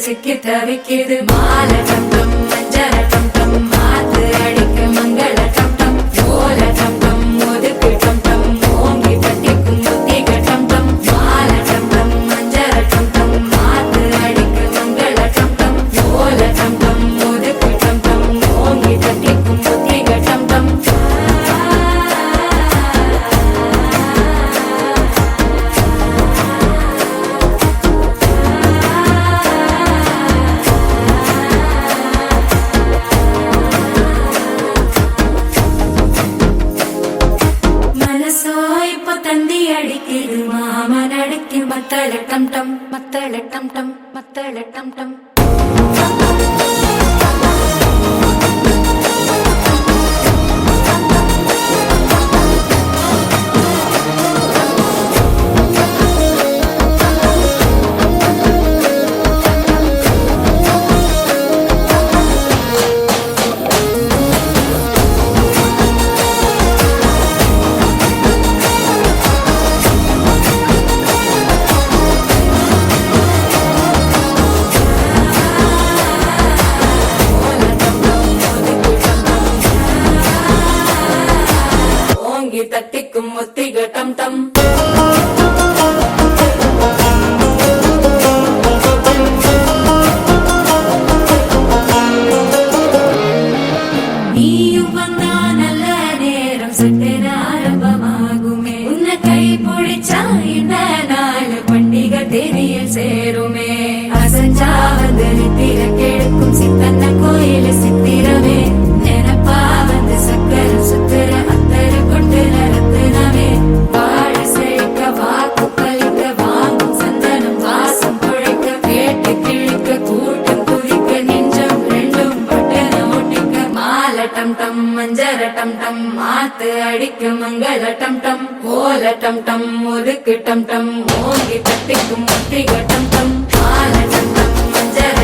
சிக்கி தவிக்கிது மால டம் டம் மஞ்சர டம் டம் மாத்து அடிக்க மங்கள டம் டம் ஓல டம் டம் ஒதுக்கு டம் டம் ஓங்கி தட்டிக்கும் முத்திக டம் டம் மால டம் டம் மஞ்சர டம் டம் மாத்து அடிக்க மங்கள டம் டம் ஓல டம் டம் ஒதுக்கு டம் டம் ஓங்கி தட்டிக்கும் முத்திக டம் டம் தந்தி அடிக்குது மாமன் அடிக்கு மத்தள டம் டம் மத்தள டம் டம் மத்தள டம் டம் தட்டிக்கும் முத்திக டம் டம் நீயும் வந்தா நல்ல நேரம் சட்டென ஆரம்பமாகுமே உன்னை கை பிடிச்சா இந்த நாள் பண்டிகை தேனியில் சேருமே அசஞ்சா வந்து நித்திர கெடுக்கும் சித்தன்ன கோயில சித்திரமே நினைப்பா வந்து சக்கரம் சுத்துற டம் டம் மஞ்சர டம் டம் மாத்து அடிக்க மங்கள டம் டம் ஓல டம் டம் ஒதுக்கு டம் டம் ஓங்கி தட்டிக்கும் முத்திக டம் டம் மால டம் டம் மஞ்சர